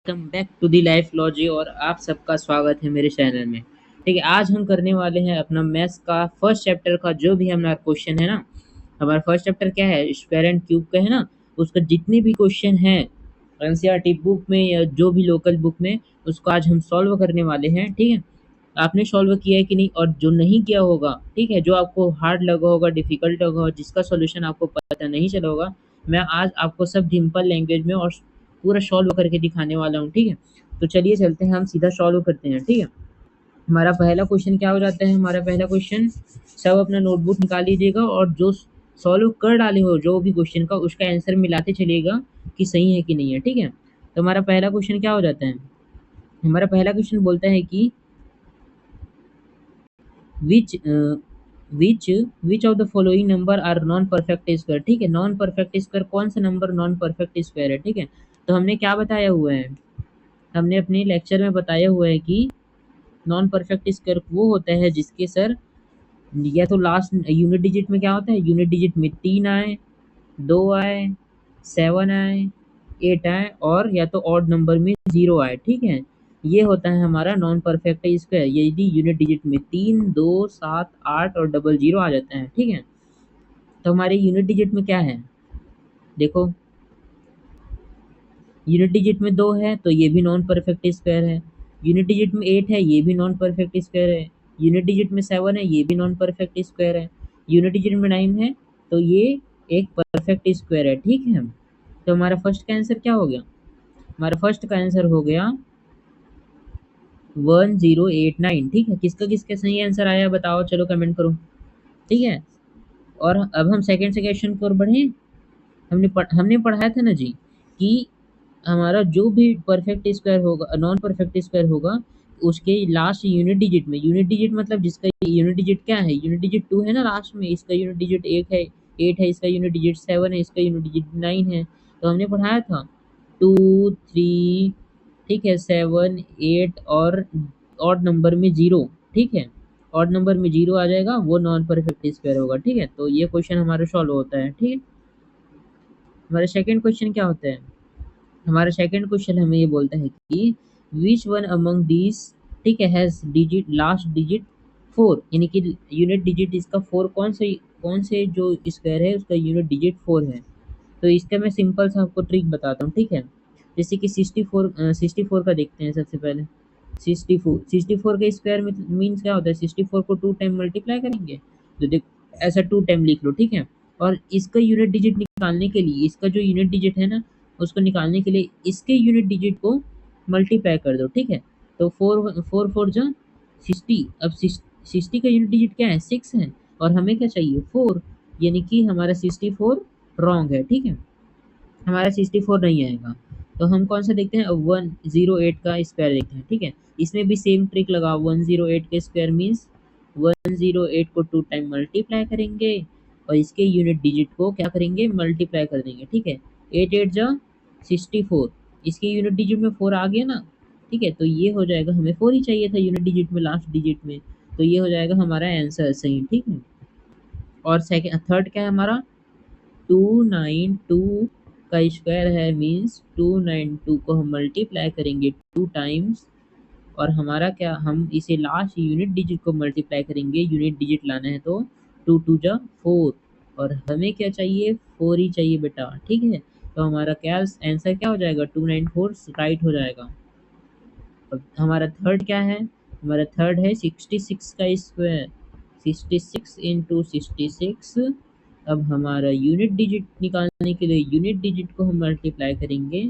Welcome back to the Lifology और आप सबका स्वागत है मेरे चैनल में। ठीक है, आज हम करने वाले हैं अपना मैथ्स का फर्स्ट चैप्टर का जो भी हमारा क्वेश्चन है ना। हमारा फर्स्ट चैप्टर क्या है, स्क्वायर एंड क्यूब का है ना। उसका जितने भी क्वेश्चन हैं एनसीईआरटी बुक में या जो भी लोकल बुक में, उसको आज हम सॉल्व करने वाले हैं। ठीक है, आपने सॉल्व किया है कि नहीं, और जो नहीं किया होगा, ठीक है, जो आपको हार्ड लगा होगा, डिफिकल्ट लगा होगा, जिसका सॉल्यूशन आपको पता नहीं चला होगा, मैं आज आपको सब सिंपल लैंग्वेज में और पूरा सॉल्व करके दिखाने वाला हूँ। ठीक है, तो चलिए चलते हैं, हम सीधा सॉल्व करते हैं। ठीक है, हमारा पहला क्वेश्चन क्या हो जाता है, हमारा पहला क्वेश्चन, सब अपना नोटबुक निकाल लीजिएगा और जो सॉल्व कर डाले हो जो भी क्वेश्चन का, उसका आंसर मिलाते चलिएगा कि सही है कि नहीं है। ठीक है, तो हमारा पहला क्वेश्चन क्या हो जाता है, हमारा पहला क्वेश्चन बोलता है कि which which which of the following number are non perfect square. ठीक है, नॉन परफेक्ट स्क्वायर, कौन सा नंबर नॉन परफेक्ट स्क्वायर है। ठीक है, तो हमने क्या बताया हुआ है, हमने अपने लेक्चर में बताया हुआ है कि नॉन परफेक्ट स्क्वायर वो होता है जिसके सर या तो लास्ट यूनिट डिजिट में क्या होता है, यूनिट डिजिट में 3 आए, 2 आए, 7 आए, 8 आए, और या तो ऑड नंबर में 0 आए। ठीक है, ये होता है हमारा नॉन परफेक्ट स्क्वायर, यदि यूनिट डिजिट में 3, 2, 7, 8 और डबल 0 आ जाते हैं। ठीक है, तो हमारे यूनिट डिजिट में क्या है, देखो यूनिट डिजिट में 2 है तो ये भी नॉन परफेक्ट स्क्वायर है, यूनिट डिजिट में 8 है ये भी नॉन परफेक्ट स्क्वायर है, यूनिट डिजिट में 7 है ये भी नॉन परफेक्ट स्क्वायर है, यूनिट डिजिट में 9 है तो ये एक परफेक्ट स्क्वायर है। ठीक है, तो हमारा फर्स्ट का आंसर क्या हो गया, हमारा फर्स्ट का आंसर हो गया 1089। ठीक है, किसका किसका सही आंसर आया बताओ, चलो कमेंट करो। ठीक है, और अब हम सेकंड से क्वेश्चन की ओर बढ़े। हमने पढ़ाया था ना जी कि हमारा जो भी परफेक्ट स्क्वायर होगा, नॉन परफेक्ट स्क्वायर होगा, उसके लास्ट यूनिट डिजिट में, यूनिट डिजिट मतलब जिसका यूनिट डिजिट क्या है, यूनिट डिजिट 2 है ना लास्ट में, इसका यूनिट डिजिट 1 है, 8 है, इसका यूनिट डिजिट 7 है, इसका यूनिट डिजिट 9 है। तो हमने पढ़ाया था 2, 3, ठीक है, 7, 8 और ऑड नंबर में 0। ठीक है, ऑड नंबर में 0 आ जाएगा, वो नॉन परफेक्ट स्क्वायर होगा। ठीक है, तो ये क्वेश्चन हमारा सॉल्व होता है। ठीक है, हमारा सेकंड क्वेश्चन क्या होता है, हमारा सेकंड क्वेश्चन हमें ये बोलता है कि विच वन अमंग दीज, ठीक है, हैज डिजिट लास्ट डिजिट 4, यानी कि यूनिट डिजिट इसका 4, कौन से जो स्क्वायर है उसका यूनिट डिजिट 4 है। तो इसका मैं सिंपल सा आपको ट्रिक बताता हूँ। ठीक है, जैसे कि 64 का देखते हैं सबसे पहले। 64 का स्क्वायर मीन्स क्या होता है, 64 को 2 टाइम मल्टीप्लाई करेंगे तो देख ऐसा 2 टाइम लिख लो। ठीक है, और इसका यूनिट डिजिट निकालने के लिए, इसका जो यूनिट डिजिट है ना, उसको निकालने के लिए इसके यूनिट डिजिट को मल्टीप्लाई कर दो। ठीक है, तो 4 जा 60, अब 60 का यूनिट डिजिट क्या है, 6 है, और हमें क्या चाहिए 4, यानी कि हमारा 64 रॉन्ग है। ठीक है, हमारा 64 नहीं आएगा, तो हम कौन सा देखते हैं, 108 का स्क्वायर देखते हैं। ठीक है, इसमें भी सेम ट्रिक लगाओ, 108 का स्क्वायर मीन्स 108 को 2 टाइम मल्टीप्लाई करेंगे और इसके यूनिट डिजिट को क्या करेंगे, मल्टीप्लाई कर देंगे। ठीक है, 8 8 जा 64, इसके यूनिट डिजिट में 4 आ गया ना। ठीक है, तो ये हो जाएगा, हमें 4 ही चाहिए था यूनिट डिजिट में, लास्ट डिजिट में, तो ये हो जाएगा हमारा आंसर सही। ठीक है, और सेकंड थर्ड क्या है हमारा, 292 का स्क्वायर है मीन्स 292 को हम मल्टीप्लाई करेंगे 2 टाइम्स, और हमारा क्या, हम इसे लास्ट यूनिट डिजिट को मल्टीप्लाई करेंगे, यूनिट डिजिट लाना है तो 2 2 जा 4, और हमें क्या चाहिए, 4 ही चाहिए बेटा। ठीक है, तो हमारा क्या आंसर क्या हो जाएगा, 294 राइट हो जाएगा। अब हमारा थर्ड क्या है, हमारा थर्ड है 66 का स्क्वायर, 66 इंटू 66। अब हमारा यूनिट डिजिट निकालने के लिए यूनिट डिजिट को हम मल्टीप्लाई करेंगे,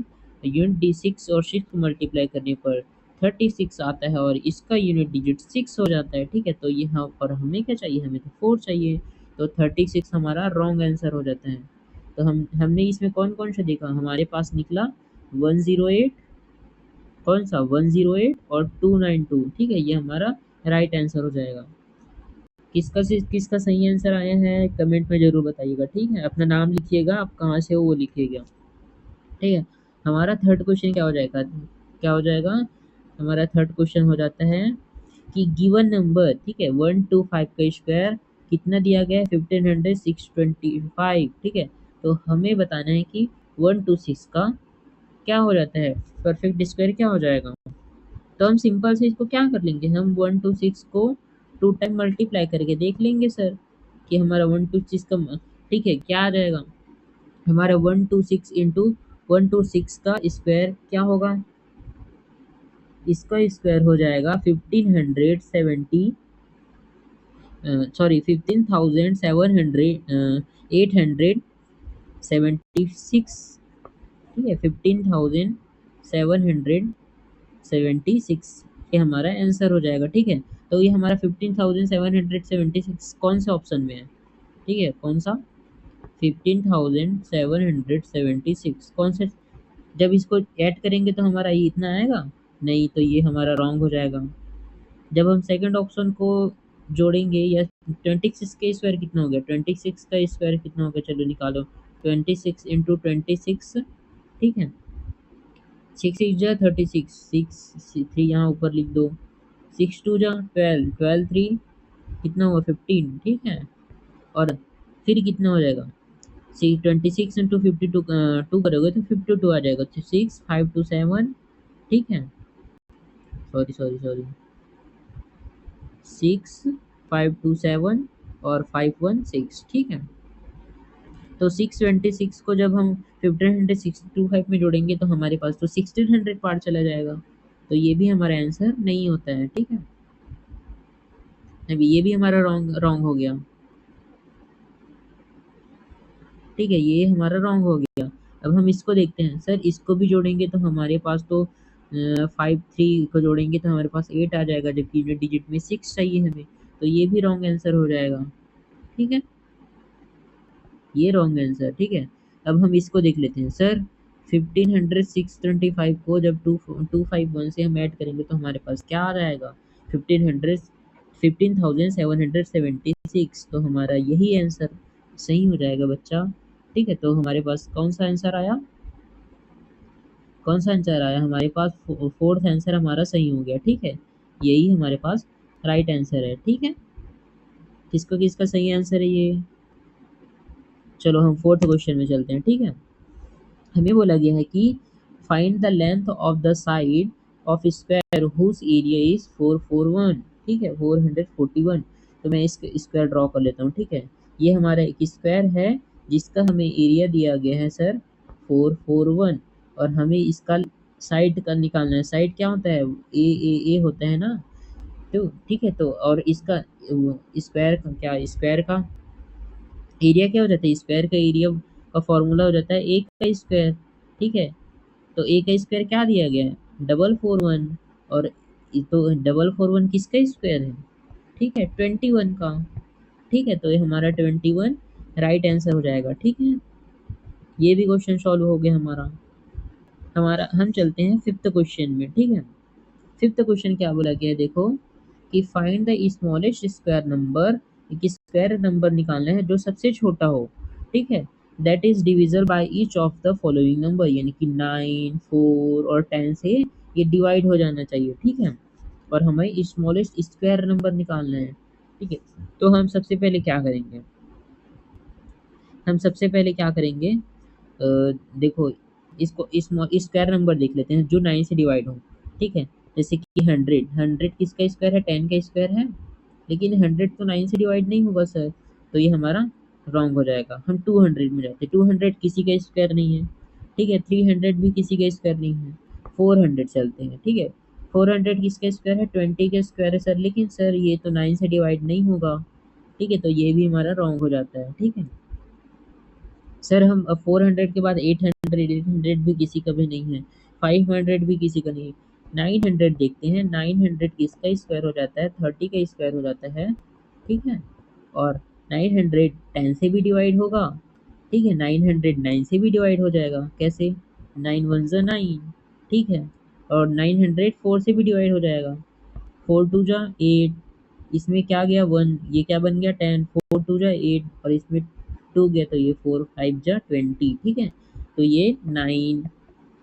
यूनिट डी 6 और 6 को मल्टीप्लाई करने पर 36 आता है, और इसका यूनिट डिजिट 6 हो जाता है। ठीक है, तो ये हम, और हमें क्या चाहिए, हमें तो 4 चाहिए, तो 36 हमारा रॉन्ग आंसर हो जाता है। तो हमने इसमें कौन कौन सा देखा, हमारे पास निकला 108, कौन सा 108 और 292। ठीक है, ये हमारा राइट आंसर हो जाएगा। किसका सही आंसर आया है कमेंट में जरूर बताइएगा। ठीक है, अपना नाम लिखिएगा, आप कहाँ से हो वो लिखिएगा। ठीक है, हमारा थर्ड क्वेश्चन क्या हो जाएगा, क्या हो जाएगा, हमारा थर्ड क्वेश्चन हो जाता है कि गिवन नंबर, ठीक है, 125 का स्क्वायर कितना दिया गया है, 1500 625। ठीक है, तो हमें बताना है कि 126 का क्या हो जाता है, परफेक्ट स्क्वायर क्या हो जाएगा। तो हम सिंपल से इसको क्या कर लेंगे, हम 126 को 2 टाइम मल्टीप्लाई करके देख लेंगे सर कि हमारा 126 का ठीक है क्या आ जाएगा, हमारा 126 इंटू 126 का स्क्वायर क्या होगा, इसका स्क्वायर हो जाएगा 1570 सॉरी 15,700 876, ठीक है 15,776 ये हमारा आंसर हो जाएगा। ठीक है, तो ये हमारा 15,776 कौन से ऑप्शन में है, ठीक है कौन सा 15,776 कौन से, जब इसको ऐड करेंगे तो हमारा ये इतना आएगा, नहीं तो ये हमारा रॉन्ग हो जाएगा। जब हम सेकंड ऑप्शन को जोड़ेंगे या 26 का स्क्वायर कितना हो गया, 26 का स्क्वायर कितना हो गया, चलो निकालो 26 इंटू 26, ठीक है 6 6 जा 36, 6 3 यहाँ ऊपर लिख दो, 6 2 जा 12, 12 3 कितना हुआ 15, ठीक है और फिर कितना हो जाएगा 26 इंटू 52 टू करोगे तो 52 आ जाएगा, तो 6 5 2 7, ठीक है सॉरी सॉरी सॉरी 6 5 2 7 और 5 1 6, ठीक है तो 626 को जब हम 1565 में जोड़ेंगे तो हमारे पास तो 1600 पार चला जाएगा, तो ये भी हमारा आंसर नहीं होता है। ठीक है, अभी ये भी हमारा रॉन्ग रॉन्ग हो गया, ठीक है ये हमारा रॉन्ग हो गया। अब हम इसको देखते हैं, सर इसको भी जोड़ेंगे तो हमारे पास तो 5 3 को जोड़ेंगे तो हमारे पास 8 आ जाएगा, जबकि यूनिट डिजिट में 6 चाहिए हमें, तो ये भी रॉन्ग आंसर हो जाएगा। ठीक है, ये रॉन्ग आंसर। ठीक है, अब हम इसको देख लेते हैं, सर 1500 625 को जब 251 से हम ऐड करेंगे तो हमारे पास क्या आ जाएगा 1500 15,776, तो हमारा यही आंसर सही हो जाएगा बच्चा। ठीक है, तो हमारे पास कौन सा आंसर आया, कौन सा आंसर आया हमारे पास, फोर्थ आंसर हमारा सही हो गया। ठीक है, यही हमारे पास राइट आंसर है। ठीक है, किसका किसका सही आंसर है ये, चलो हम फोर्थ क्वेश्चन में चलते हैं। ठीक है, हमें बोला गया है कि find the length of the side of square whose area is 441, ठीक है 441, तो मैं इसका स्क्वायर ड्रॉ कर लेता हूँ। ठीक है, ये हमारा एक स्क्वायर है जिसका हमें एरिया दिया गया है सर 441, और हमें इसका साइड का निकालना है, साइड क्या होता है ए होता है ना, तो ठीक है तो और इसका स्क्वायर का क्या, स्क्वायर का एरिया क्या हो जाता है, स्क्वायर का एरिया का फॉर्मूला हो जाता है ए का स्क्वायर। ठीक है, तो ए का स्क्वायर क्या दिया गया है 441, और तो 441 किसका स्क्वायर है, ठीक है 21 का। ठीक है, तो ये हमारा 21 राइट आंसर हो जाएगा। ठीक है, ये भी क्वेश्चन सॉल्व हो गया हमारा। हम चलते हैं फिफ्थ क्वेश्चन में। ठीक है, फिफ्थ क्वेश्चन क्या बोला गया है देखो, कि find the smallest square number, एक स्क्वायर नंबर निकालना है जो सबसे छोटा हो। ठीक है, that is divisible by each of the following number, यानी कि 9 4 और 10 से ये डिवाइड हो जाना चाहिए। ठीक है, और हमें स्मॉलेस्ट स्क्वायर नंबर निकालना है। ठीक है, तो हम सबसे पहले क्या करेंगे, हम सबसे पहले क्या करेंगे देखो इसको स्क्वायर नंबर देख लेते हैं जो 9 से डिवाइड हो। ठीक है, जैसे कि 100, 100 किसका स्क्वायर है 10 का स्क्वायर है, लेकिन 100 तो 9 से डिवाइड नहीं होगा सर, तो ये हमारा रॉन्ग हो जाएगा। हम 200 में जाते हैं, 200 किसी का स्क्वायर नहीं है। ठीक है, 300 भी किसी का स्क्वायर नहीं है। 400 चलते हैं। ठीक है, 400 किसका स्क्वायर है 20 का स्क्वायर है सर, लेकिन सर ये तो 9 से डिवाइड नहीं होगा। ठीक है, तो ये भी हमारा रॉन्ग हो जाता है। ठीक है सर, हम 400 के बाद 800 भी किसी का भी नहीं है, 500 भी किसी का नहीं है। 900 देखते हैं, 900 किसका स्क्वायर हो जाता है 30 का स्क्वायर हो जाता है। ठीक है, और 900 10 से भी डिवाइड होगा। ठीक है, 900 9 से भी डिवाइड हो जाएगा, कैसे 9 1 ज़ा 9। ठीक है, और 900 4 से भी डिवाइड हो जाएगा, 4 2 जा 8, इसमें क्या गया 1, ये क्या बन गया 10, 4 2 जा 8 और इसमें 2 गया, तो ये 4 5 जा 20। ठीक है, तो ये 9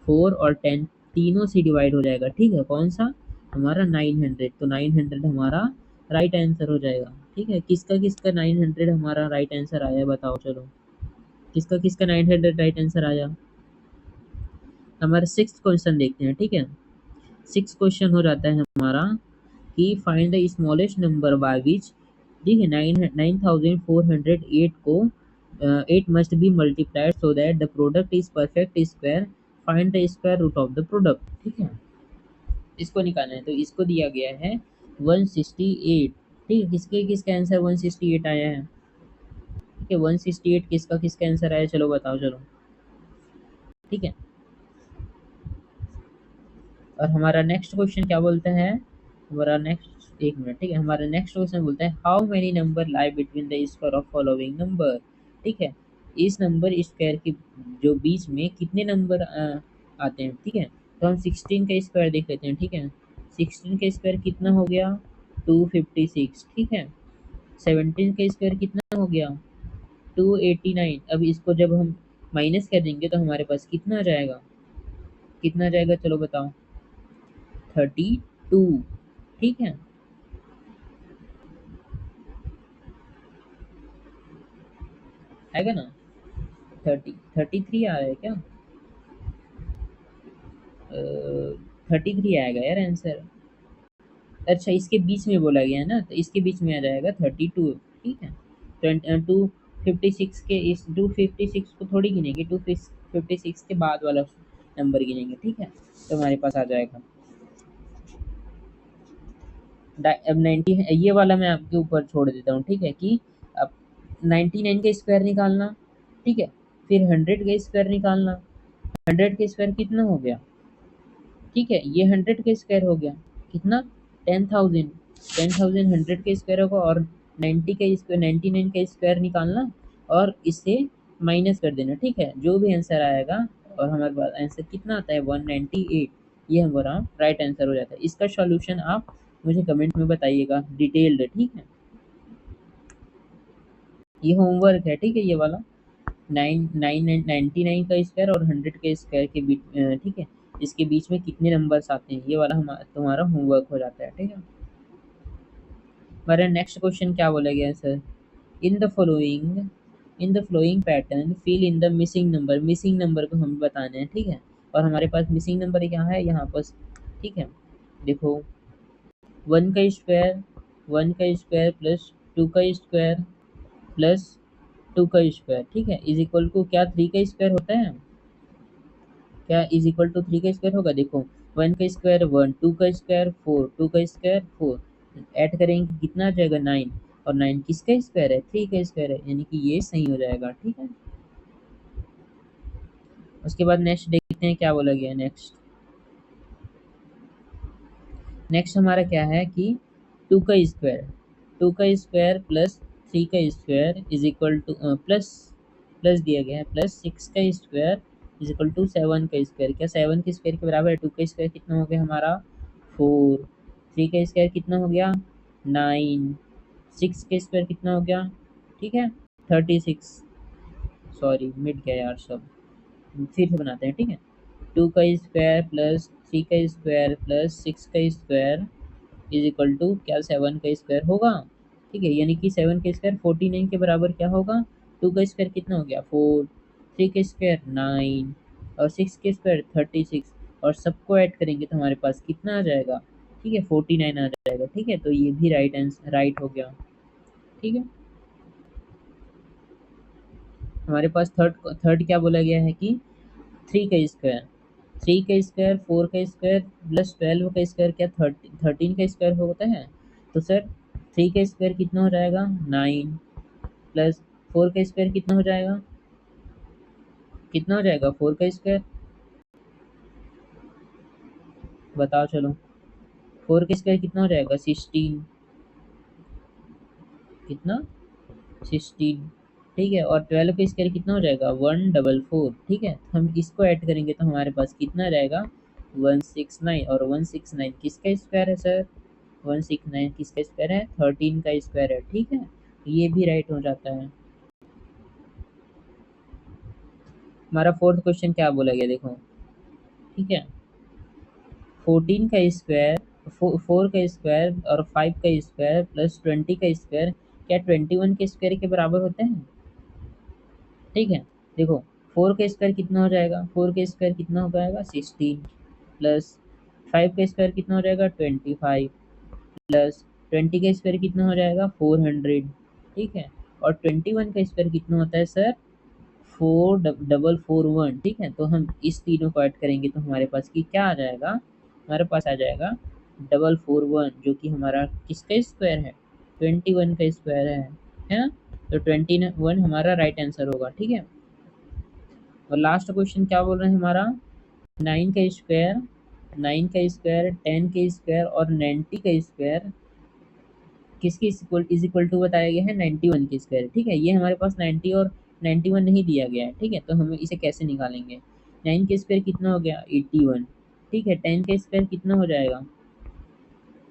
4 और 10 तीनों से डिवाइड हो जाएगा। ठीक है, कौन सा हमारा 900, तो 900 हमारा राइट आंसर हो जाएगा। ठीक है, किसका किसका 900 हमारा राइट आंसर आया बताओ, चलो किसका किसका 900 राइट आंसर आया। हमारा सिक्स्थ क्वेश्चन देखते हैं, ठीक है। सिक्स क्वेश्चन हो जाता है हमारा कि find the smallest number by which, ठीक है, 9408 को 8 must be multiplied so that the product is perfect square, find the square root of the product, ठीक है। इसको निकालना है तो इसको दिया गया है 168, ठीक है। किसके किसका आंसर 168 आया है, ठीक है। 168 किसका किसका आंसर आया, चलो बताओ चलो, ठीक है। और हमारा नेक्स्ट क्वेश्चन क्या बोलता है, हमारा नेक्स्ट, एक मिनट, ठीक है। हमारा नेक्स्ट क्वेश्चन बोलता है how many number lie between the square of following number, ठीक है। इस नंबर स्क्वायर के जो बीच में कितने नंबर आते हैं, ठीक है। तो हम 16 का स्क्वायर देख लेते हैं, ठीक है। 16 का स्क्वायर कितना हो गया 256, ठीक है। 17 का स्क्वायर कितना हो गया 289। अब इसको जब हम माइनस कर देंगे तो हमारे पास कितना आ जाएगा, कितना आ जाएगा चलो बताओ, 32, ठीक है। आएगा ना, 33 आ रहा है क्या, 33 आएगा यार आंसर। अच्छा इसके बीच में बोला गया है ना, तो इसके बीच में आ जाएगा 32, ठीक है। 256 के इस 256 को थोड़ी गिनेंगे, 256 के बाद वाला नंबर गिनेंगे, ठीक है। तो हमारे पास आ जाएगा अब 90, ये वाला मैं आपके ऊपर छोड़ देता हूँ, ठीक है। कि अब 99 का स्क्वायर निकालना, ठीक है। फिर 100 का स्क्वायर निकालना, 100 का स्क्वायर कितना हो गया, ठीक है। ये 100 का स्क्वायर हो गया कितना 10,000, 10,000 100 का स्क्वायर होगा। और 90 का स्क्वायर 99 का स्क्वायर निकालना और इससे माइनस कर देना, ठीक है। जो भी आंसर आएगा, और हमारे पास आंसर कितना आता है 198, ये हमारा राइट आंसर हो जाता है। इसका सॉल्यूशन आप मुझे कमेंट में बताइएगा डिटेल्ड, ठीक है। ये होमवर्क है, ठीक है, ये वाला 99 का स्क्वायर और 100 के स्क्वायर के बीच, ठीक है, इसके बीच में कितने नंबर्स आते हैं, ये वाला तुम्हारा होमवर्क हो जाता है, ठीक है। हमारा नेक्स्ट क्वेश्चन क्या बोला गया है sir, in the following, in the following pattern fill in the missing number, missing number को हमें बताना है, ठीक है। और हमारे पास मिसिंग नंबर क्या है यहाँ पर, ठीक है। देखो 1 का स्क्वायर, 1 का स्क्वायर प्लस 2 का स्क्वायर प्लस 2 का स्क्वायर, ठीक है, इज इक्वल टू क्या 3 का स्क्वायर होता है, क्या इज इक्वल टू 3 का स्क्वायर होगा। देखो 1 का स्क्वायर 1, 2 का स्क्वायर 4, 2 का स्क्वायर 4, ऐड करेंगे कितना आ जाएगा 9, और 9 किसका स्क्वायर है 3 का स्क्वायर है, यानी कि ये सही हो जाएगा, ठीक है। उसके बाद नेक्स्ट देखते हैं क्या बोला गया नेक्स्ट। नेक्स्ट हमारा क्या है कि 2 का स्क्वायर, 2 का स्क्वायर प्लस 3 का square is equal two plus, plus दिया गया है प्लस 6 का स्क्वायर इज इक्वल टू 7 का स्क्वायर, क्या 7 के स्क्वायर के बराबर है। 2 का स्क्वायर कितना हो गया हमारा 4, 3 का स्क्वायर कितना हो गया 9, 6 का स्क्वायर कितना हो गया, ठीक है 36, सॉरी मिट गया यार सब, फिर से बनाते हैं, ठीक है। 2 का स्क्वायर प्लस 3 का स्क्वायर प्लस 6 का स्क्वायर इज इक्वल टू क्या 7 का स्क्वायर होगा, ठीक है। यानी कि 7 का स्क्वायर 49 के बराबर क्या होगा, 2 का स्क्वायर कितना हो गया 4, 3 का स्क्वायर 9 और 6 के स्क्वायर 36, और सबको ऐड करेंगे तो हमारे पास कितना आ जाएगा, ठीक है 49 आ जाएगा, ठीक है। तो ये भी राइट आंसर राइट हो गया, ठीक है। हमारे पास थर्ड थर्ड क्या बोला गया है कि 3 का स्क्वायर, 3 का स्क्वायर 4 का स्क्वायर प्लस 12 का स्क्वायर क्या 13 का स्क्वायर होता है। तो सर 3 का स्क्वायर कितना हो जाएगा 9 प्लस 4 का स्क्वायर कितना हो जाएगा, कितना हो जाएगा 4 का स्क्वायर, बताओ चलो 4 का स्क्वायर कितना हो जाएगा 16, कितना 16, ठीक है। और 12 का स्क्वायर कितना हो जाएगा 144, ठीक है। हम इसको ऐड करेंगे तो हमारे पास कितना रहेगा 169, और 169 किसका स्क्वायर है सर 169 किसका स्क्वायर है 13 का स्क्वायर है, ठीक है। ये भी राइट हो जाता है। हमारा फोर्थ क्वेश्चन क्या बोला गया देखो, ठीक है। 14 का स्क्वायर, 4 का स्क्वायर और 5 का स्क्वायर प्लस 20 का स्क्वायर क्या 21 के स्क्वायर के बराबर होते हैं, ठीक है। देखो 4 का स्क्वायर कितना हो जाएगा, 4 का स्क्वायर कितना हो जाएगा 16, प्लस 5 का स्क्वायर कितना हो जाएगा 25, प्लस 20 का स्क्वायर कितना हो जाएगा 400, ठीक है। और 21 का स्क्वायर कितना होता है सर 4441, ठीक है। तो हम इस तीनों को ऐड करेंगे तो हमारे पास की क्या आ जाएगा, हमारे पास आ जाएगा 441, जो कि हमारा किसका स्क्वायर है 21 का स्क्वायर है ना। तो 21 हमारा राइट आंसर होगा, ठीक है। और लास्ट क्वेश्चन क्या बोल रहे हैं हमारा, 9 का स्क्वायर, 9 का स्क्वायर, 10 का स्क्वायर और 90 का स्क्वायर किसके इज इक्वल टू बताया गया है 91 के स्क्वायर, ठीक है। ये हमारे पास 90 और 91 नहीं दिया गया है, ठीक है। तो हम इसे कैसे निकालेंगे, 9 के स्क्वायर कितना हो गया 81, ठीक है। 10 के स्क्वायर कितना हो जाएगा,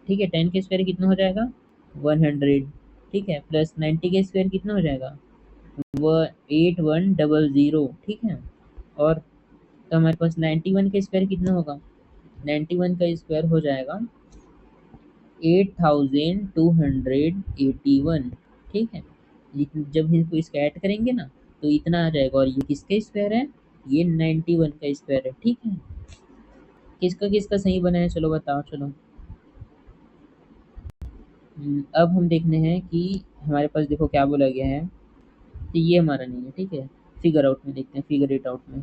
ठीक है, 10 के स्क्वायर कितना हो जाएगा 100, ठीक है, प्लस 90 के स्क्वायर कितना हो जाएगा वह 8100, ठीक है। और तो हमारे पास 91 का स्क्वायर कितना होगा, 91 का स्क्वायर हो जाएगा 8281, ठीक है। जब इनको इसका ऐड करेंगे ना तो इतना आ जाएगा, और ये किसका स्क्वायर है, ये 91 का स्क्वायर है, ठीक है। किसका किसका सही बना है चलो बताओ, चलो। अब हम देखने हैं कि हमारे पास देखो क्या बोला गया है, तो ये हमारा नहीं है, ठीक है। फिगर आउट में देखते हैं, फिगर इट आउट में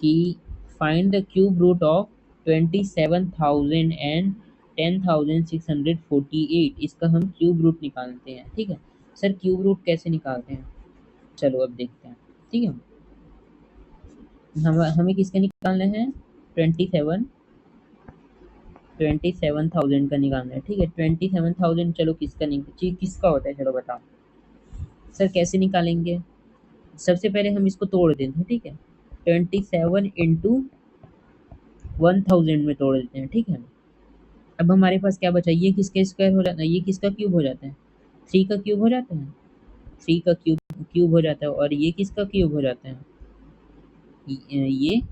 कि find the cube root of 27,000 and 10,648, इसका हम क्यूब रूट निकालते हैं, ठीक है। सर क्यूब रूट कैसे निकालते हैं, चलो अब देखते हैं, ठीक है। हमें किसका निकालना है 27,000 का निकालना है, ठीक है। 27,000 चलो किसका होता है चलो बताओ। सर कैसे निकालेंगे, सबसे पहले हम इसको तोड़ देते हैं, ठीक है। 27 इंटू 1000 में तोड़ देते हैं, ठीक है। अब हमारे पास क्या बचा, ये किसका स्क्वायर हो जाता है, ये किसका क्यूब हो जाता है 3 का क्यूब हो जाता है, 3 का क्यूब हो जाता है। और ये किसका क्यूब हो जाता है, ये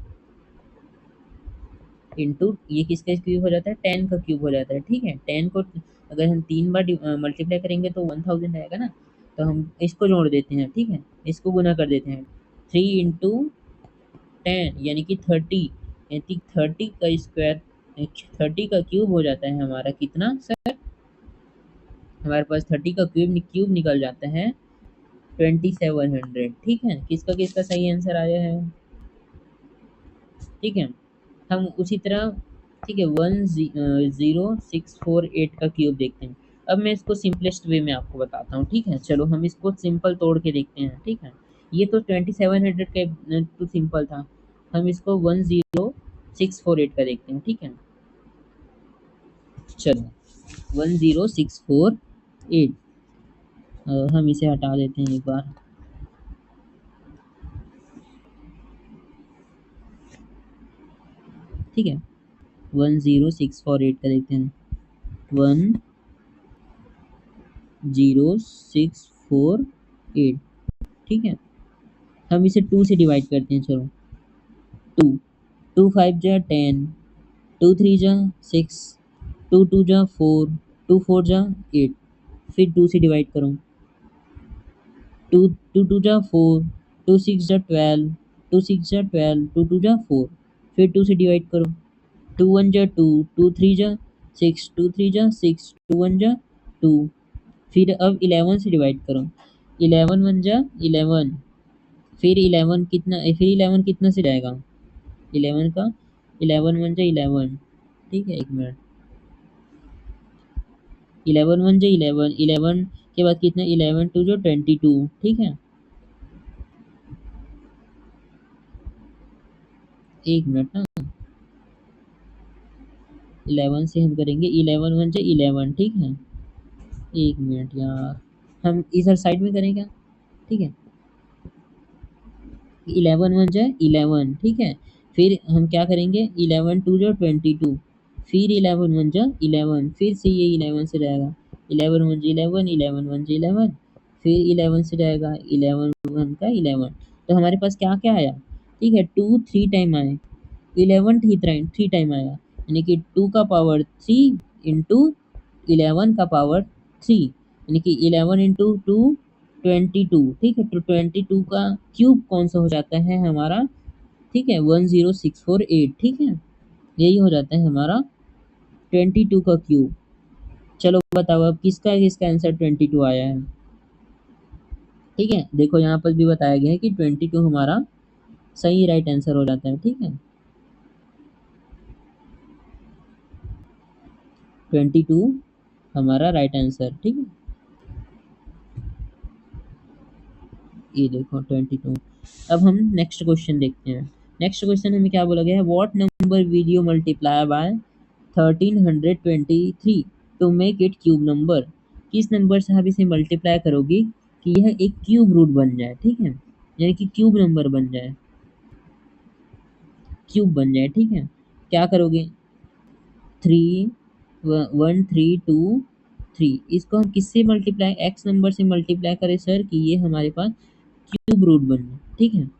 इंटू ये किसका क्यूब हो जाता है 10 का क्यूब हो जाता है, ठीक है। 10 को अगर हम 3 बार मल्टीप्लाई करेंगे तो 1000 आएगा ना, तो हम इसको जोड़ देते हैं, ठीक है, इसको गुना कर देते हैं 3 इंटू 10 यानी कि 30, यानी 30 का स्क्वायर 30 का क्यूब हो जाता है हमारा कितना सर, हमारे पास 30 का क्यूब निकल जाता है 2700, ठीक है। किसका किसका सही आंसर आया है, ठीक है। हम उसी तरह, ठीक है, 10648 का क्यूब देखते हैं। अब मैं इसको सिंपलेस्ट वे में आपको बताता हूँ, ठीक है। चलो हम इसको सिंपल तोड़ के देखते हैं, ठीक है। ये तो 2700 का तो सिंपल था, हम इसको 10648 का देखते हैं, ठीक है। चलो 10648 हम इसे हटा देते हैं एक बार, ठीक है। 10648 का देखते हैं, 10648, ठीक है। हम इसे 2 से डिवाइड करते हैं, चलो 2, 2 5 जा 10, 2 3 जा 6, 2 2 जा 4, 2 4 जा 8, फिर 2 से डिवाइड करो, 2 2 2 जा 4, 2 6 जा 12, 2 6 जा 12, 2 2 जा 4, फिर 2 से डिवाइड करो, 2 1 जा 2, 2 3 जा 6, 2 3 जा 6, 2 1 जा 2, फिर अब 11 से डिवाइड करो, 11 1 जा 11, फिर 11 कितना, फिर 11 कितना से जाएगा 11 का, 11 1 जा 11, ठीक है। एक मिनट, 11 1 जा 11, 11 के बाद कितना 11 2 जो 22, ठीक है। एक मिनट ना, 11 से हम करेंगे 11 1 जा 11, ठीक है। एक मिनट यार, हम इधर साइड में करें क्या, ठीक है। 11 1 जाए 11, ठीक है। फिर हम क्या करेंगे 11 2 जो 22, फिर 11 1 जा 11, फिर से ये 11 से जाएगा, 11 1 जा 11, 11 1 जा 11, फिर 11 से जाएगा 11 1 का 11। तो हमारे पास क्या क्या आया, ठीक है, 2 3 टाइम आए, 11 3 टाइम आया, यानी कि 2 का पावर 3 इंटू 11 का पावर 3, यानी कि 11 इंटू 2 22, ठीक है। तो 22 का क्यूब कौन सा हो जाता है हमारा, ठीक है, 10648, ठीक है। यही हो जाता है हमारा 22 का क्यूब। चलो बताओ अब किसका किसका आंसर 22 आया है। ठीक है, देखो यहाँ पर भी बताया गया है कि 22 हमारा सही राइट आंसर हो जाता है, ठीक है। 22 हमारा राइट आंसर, ठीक है। ये देखो 22। अब हम नेक्स्ट क्वेश्चन देखते हैं। नेक्स्ट क्वेश्चन हमें क्या बोला गया है, what number will you multiply by 1323 to make it cube number. किस नंबर से आप इसे मल्टीप्लाई करोगे कि यह एक क्यूब रूट बन जाए, ठीक है, यानी कि क्यूब नंबर बन जाए, क्यूब बन जाए, ठीक है। क्या करोगे, 1323, इसको हम किससे मल्टीप्लाई, एक्स नंबर से मल्टीप्लाई करें सर कि ये हमारे पास क्यूब रूट बन जाए, ठीक है।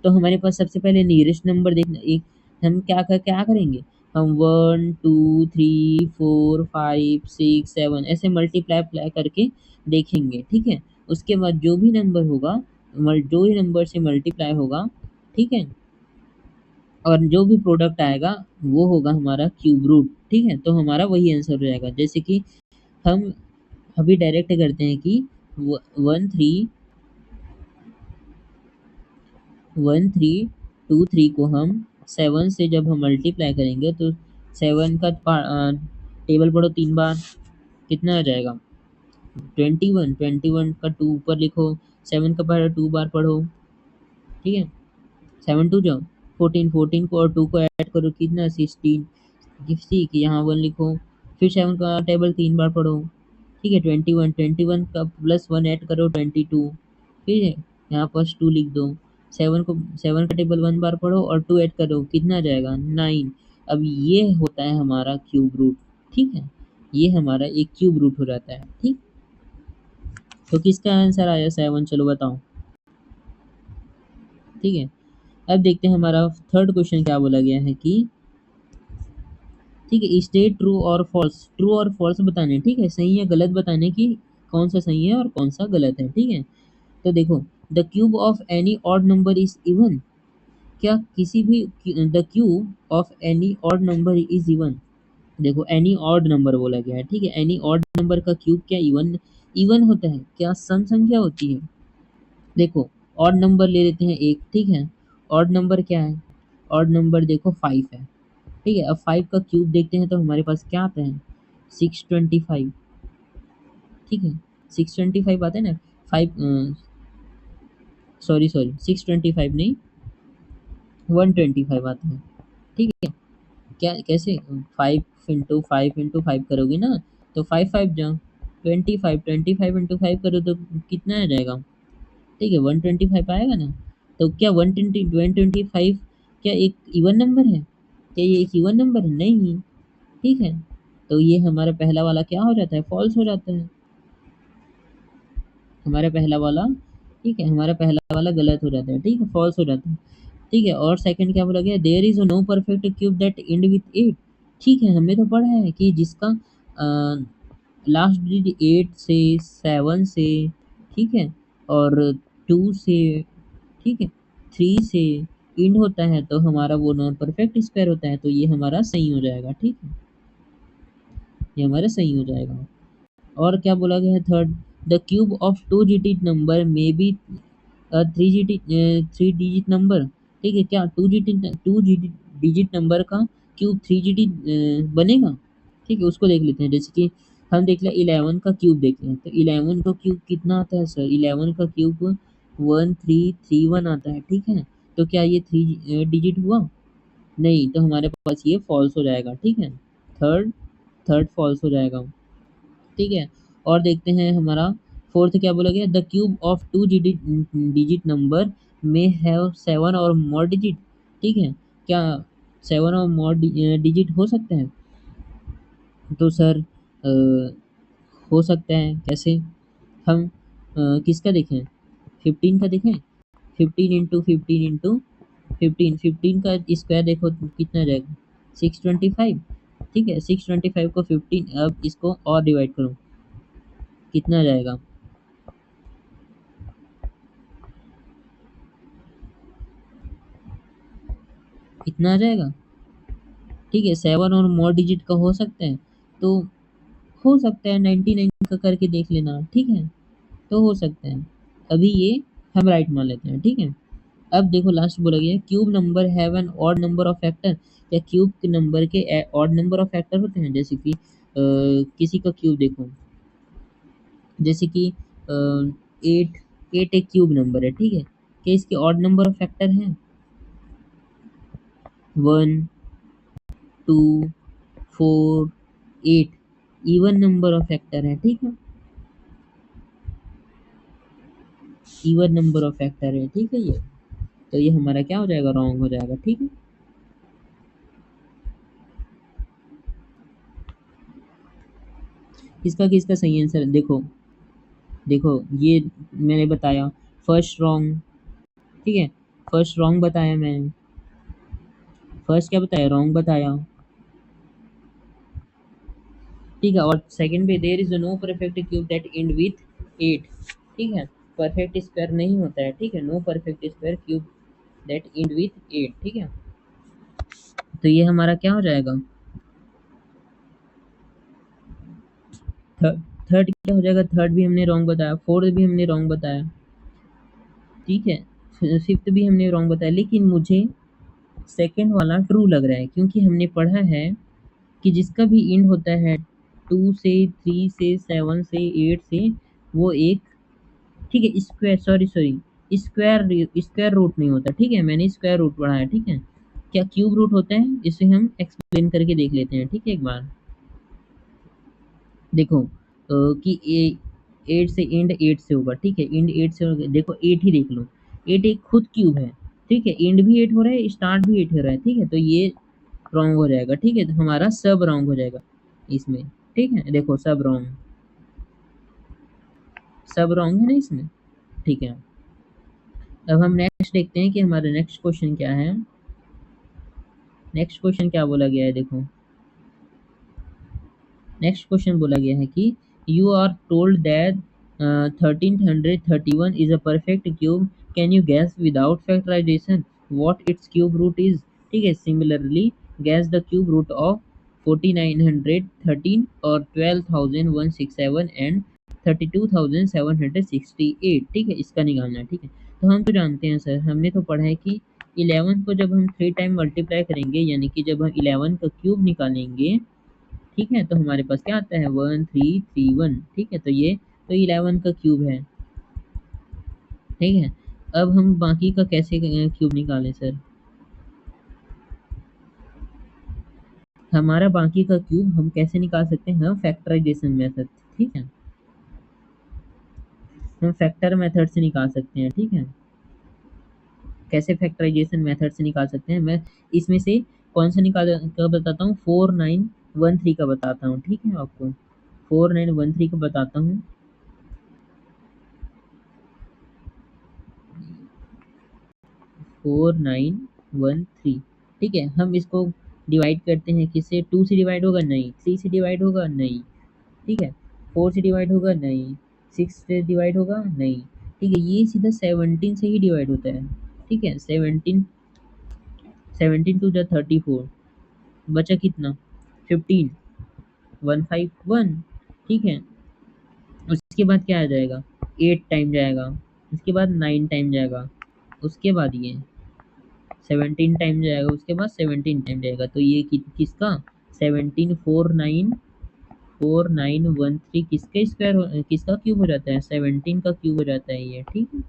तो हमारे पास सबसे पहले नियरेस्ट नंबर देखना, एक हम क्या करेंगे, हम 1 2 3 4 5 6 7 ऐसे मल्टीप्लाई अप्लाई करके देखेंगे, ठीक है। उसके बाद जो भी नंबर होगा, जो ही नंबर से मल्टीप्लाई होगा, ठीक है, और जो भी प्रोडक्ट आएगा वो होगा हमारा क्यूब रूट, ठीक है। तो हमारा वही आंसर हो जाएगा। जैसे कि हम अभी डायरेक्ट करते हैं कि 1323 को हम 7 से जब हम मल्टीप्लाई करेंगे तो 7 का टेबल पढ़ो 3 बार, कितना आ जाएगा, 21। 21 का 2 ऊपर लिखो, 7 का पहले 2 बार पढ़ो, ठीक है। 7 2 जाओ 14, 14 को और 2 को ऐड करो, कितना 16, ठीक है, यहाँ 1 लिखो, फिर 7 का टेबल 3 बार पढ़ो, ठीक है। 21, 21 का प्लस 1 ऐड करो 22, ठीक है, यहाँ पर 2 लिख दो। 7 का टेबल 1 बार पढ़ो और 2 ऐड करो, कितना आ जाएगा 9। अब ये होता है हमारा क्यूब रूट, ठीक है, ये हमारा एक क्यूब रूट हो जाता है, ठीक। तो किसका आंसर आया 7, चलो बताओ, ठीक है। अब देखते हैं हमारा थर्ड क्वेश्चन क्या बोला गया है कि, ठीक है, स्टेट ट्रू और फॉल्स, ट्रू और फॉल्स बताने, ठीक है, सही या गलत बताने की कौन सा सही है और कौन सा गलत है, ठीक है। तो देखो, the cube of any odd number is even, क्या किसी भी, the cube of any odd number is even. देखो एनी ऑड नंबर बोला गया है, ठीक है, एनी ऑड नंबर का क्यूब क्या इवन, इवन होता है क्या, सम संख्या होती है। देखो ऑड नंबर ले लेते हैं एक, ठीक है, ऑड नंबर क्या है, ऑड नंबर देखो 5 है, ठीक है। अब 5 का क्यूब देखते हैं तो हमारे पास क्या आता है, 625, ठीक है, 625 आता है ना, 5, सॉरी सॉरी 625 नहीं, 125 आता है, ठीक है। क्या कैसे, 5 इंटू 5 करोगे ना, तो 5 5 जाओ 25, 25 इंटू 5 करो तो कितना आ जाएगा, ठीक है, 125 आएगा ना। तो क्या 125 क्या एक इवन नंबर है, क्या ये एक इवन नंबर है, नहीं, ठीक है। तो ये हमारा पहला वाला क्या हो जाता है, फॉल्स हो जाता है, हमारा पहला वाला, ठीक है, हमारा पहला वाला गलत हो जाता है, ठीक है, फॉल्स हो जाता है, ठीक है। और सेकंड क्या बोला गया, there is no perfect cube that end with 8, ठीक है, हमने तो पढ़ा है कि जिसका लास्ट डिजिट 8 से, 7 से, ठीक है, और 2 से, ठीक है, 3 से इंड होता है तो हमारा वो नॉन परफेक्ट स्क्वायर होता है, तो ये हमारा सही हो जाएगा, ठीक है, ये हमारा सही हो जाएगा। और क्या बोला गया है third, the cube of 2 digit number may be 3 digit number, ठीक है, क्या 2 डिजिट नंबर का क्यूब 3 डिजिट बनेगा, ठीक है। उसको देख लेते हैं, जैसे कि हम देख लें 11 का क्यूब देख लें, तो 11 का क्यूब कितना आता है सर, 11 का क्यूब 1331 आता है, ठीक है। तो क्या ये 3 डिजिट हुआ, नहीं, तो हमारे पास ये फॉल्स हो जाएगा, ठीक है, थर्ड थर्ड फॉल्स हो जाएगा, ठीक है। और देखते हैं हमारा फोर्थ क्या बोला गया, the cube of 2 digit number में हैव 7 और मोर डिजिट, ठीक है, क्या 7 और मोर डिजिट हो सकते हैं। तो सर हो सकता है, कैसे, हम किसका देखें, 15 का देखें, 15 इंटू 15 15 का स्क्वायर देखो तो कितना आ जाएगा, 625, ठीक है, 625 को 15, अब इसको और डिवाइड करो, कितना आ जाएगा, इतना आ जाएगा। ठीक है, 7 और मोर डिजिट का हो सकता है, तो हो सकता है 99 का करके देख लेना। ठीक है, तो हो सकता है। अभी ये हम राइट मान लेते हैं। ठीक है, अब देखो लास्ट बोला गया cube number have an odd number of factor. या क्यूब के नंबर के ऑड नंबर ऑफ फैक्टर होते हैं, जैसे कि किसी का क्यूब देखो, जैसे कि 8 8 एक क्यूब नंबर है। ठीक है, क्या इसके ऑड नंबर ऑफ फैक्टर हैं? 1, 2, 4, 8 इवन नंबर ऑफ फैक्टर है। ठीक है, इवन नंबर ऑफ फैक्टर है। ठीक है, ये तो ये हमारा क्या हो जाएगा, रॉन्ग हो जाएगा। ठीक है, किसका किसका सही आंसर देखो। देखो ये मैंने बताया फर्स्ट रॉन्ग। ठीक है, फर्स्ट रॉन्ग बताया मैंने। फर्स्ट क्या बताया, रॉन्ग बताया। ठीक है, और सेकंड पे there is no perfect cube that end with 8। ठीक है, परफेक्ट स्क्वायर नहीं होता है। ठीक है, no perfect square cube that end with 8। ठीक है, तो ये हमारा क्या हो जाएगा, थर्ड क्या हो जाएगा, थर्ड भी हमने रॉन्ग बताया, फोर्थ भी हमने रॉन्ग बताया। ठीक है, फिफ्थ भी हमने रॉन्ग बताया, लेकिन मुझे सेकंड वाला ट्रू लग रहा है, क्योंकि हमने पढ़ा है कि जिसका भी इंड होता है 2 से, 3 से, 7 से, 8 से, वो एक, ठीक है, square, sorry sorry, square square root नहीं होता। ठीक है, मैंने स्क्वायर रूट पढ़ा है। ठीक है, क्या क्यूब रूट होता है, इसे हम एक्सप्लेन करके देख लेते हैं। ठीक है, एक बार देखो कि ए 8 से इंड 8 से होगा। ठीक है, इंड 8 से होगा, देखो 8 ही देख लो, 8 एक खुद क्यूब है। ठीक है, इंड भी 8 हो रहा है, स्टार्ट भी 8 हो रहा है। ठीक है, तो ये रॉन्ग हो जाएगा। ठीक है, तो हमारा सब रॉन्ग हो जाएगा इसमें। ठीक है, देखो सब रॉन्ग, सब रॉन्ग है ना इसमें। ठीक है, अब हम नेक्स्ट देखते हैं कि हमारा नेक्स्ट क्वेश्चन क्या है। नेक्स्ट क्वेश्चन क्या बोला गया है, देखो नेक्स्ट क्वेश्चन बोला गया है कि you are told that 1331 is a perfect cube, can you guess without factorisation what its cube root is. ठीक है, similarly guess the cube root of 4913 और 12167 एंड 32768। ठीक है, इसका निकालना है। ठीक है, तो हम तो जानते हैं सर, हमने तो पढ़ा है कि 11 को जब हम 3 टाइम मल्टीप्लाई करेंगे, यानी कि जब हम 11 का क्यूब निकालेंगे, ठीक है, तो हमारे पास क्या आता है, 1331। ठीक है, तो ये तो 11 का क्यूब है। ठीक है, अब हम बाकी का कैसे क्यूब निकालें सर, हमारा बाकी का क्यूब हम कैसे निकाल सकते हैं, हम फैक्टराइजेशन मेथड। ठीक है, हम फैक्टर मेथड से निकाल सकते हैं। ठीक है, कैसे फैक्टराइजेशन मेथड से निकाल सकते हैं, मैं इसमें से कौन सा निकाल का बताता हूँ, 4913 का बताता हूँ। ठीक है, आपको 4913 का बताता हूँ। 4913। ठीक है, हम इसको डिवाइड करते हैं किससे, 2 से डिवाइड होगा नहीं, 3 से डिवाइड होगा नहीं। ठीक है, 4 से डिवाइड होगा नहीं, 6 से डिवाइड होगा नहीं। ठीक है, ये सीधा 17 से ही डिवाइड होता है। ठीक है, 17, 17 टू जा 34, बचा कितना, 15, 151। ठीक है, उसके बाद क्या आ जाएगा, 8 टाइम जाएगा, उसके बाद 9 टाइम जाएगा, उसके बाद ये 17 टाइम जाएगा, उसके बाद 17 टाइम जाएगा। तो ये किसका 17 4913 किसका स्क्वायर, किसका क्यूब हो जाता है, 17 का क्यूब हो जाता है ये। ठीक है,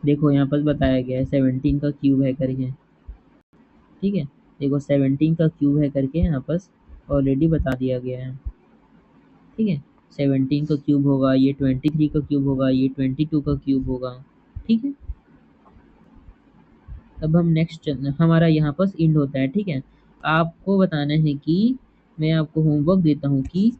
देखो यहाँ पर बताया गया है 17 का क्यूब है करके। ठीक है, देखो 17 का क्यूब है करके यहाँ पर ऑलरेडी बता दिया गया है। ठीक है, 17 का क्यूब होगा, ये 23 का क्यूब होगा, ये 22 का क्यूब होगा। ठीक है, अब हम नेक्स्ट, हमारा यहाँ पर इंड होता है। ठीक है, आपको बताना है कि मैं आपको होमवर्क देता हूँ कि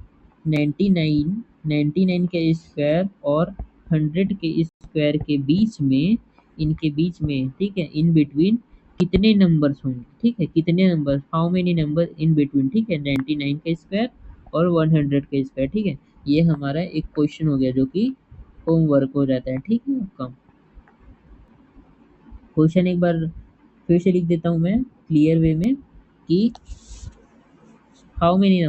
99 99 के स्क्वायर और 100 के स्क्वायर के बीच में, इनके बीच में, ठीक है, इन बिटवीन कितने नंबर्स होंगे। ठीक है, कितने number, how many number in between. ठीक है, 99 का स्क्वायर और 100 का स्क्वायर। ठीक है, ये हमारा एक क्वेश्चन हो गया जो कि होमवर्क हो जाता है। ठीक है आपका, क्वेश्चन एक बार फिर से लिख देता हूँ मैं क्लियर वे में कि how many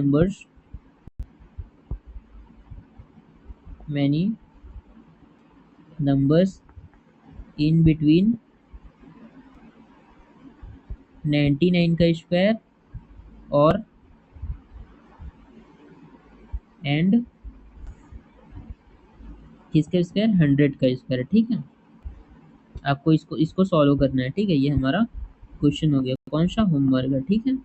numbers in between 99 का स्क्वायर और एंड किसका स्क्वायर 100 का स्क्वायर। ठीक है, आपको इसको इसको सॉल्व करना है। ठीक है, ये हमारा क्वेश्चन हो गया, कौन सा होमवर्क है। ठीक है,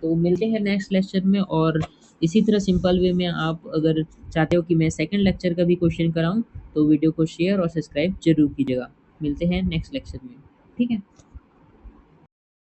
तो मिलते हैं नेक्स्ट लेक्चर में। और इसी तरह सिंपल वे में आप अगर चाहते हो कि मैं सेकंड लेक्चर का भी क्वेश्चन कराऊं तो वीडियो को शेयर और सब्सक्राइब जरूर कीजिएगा। मिलते हैं नेक्स्ट लेक्चर में। ठीक है।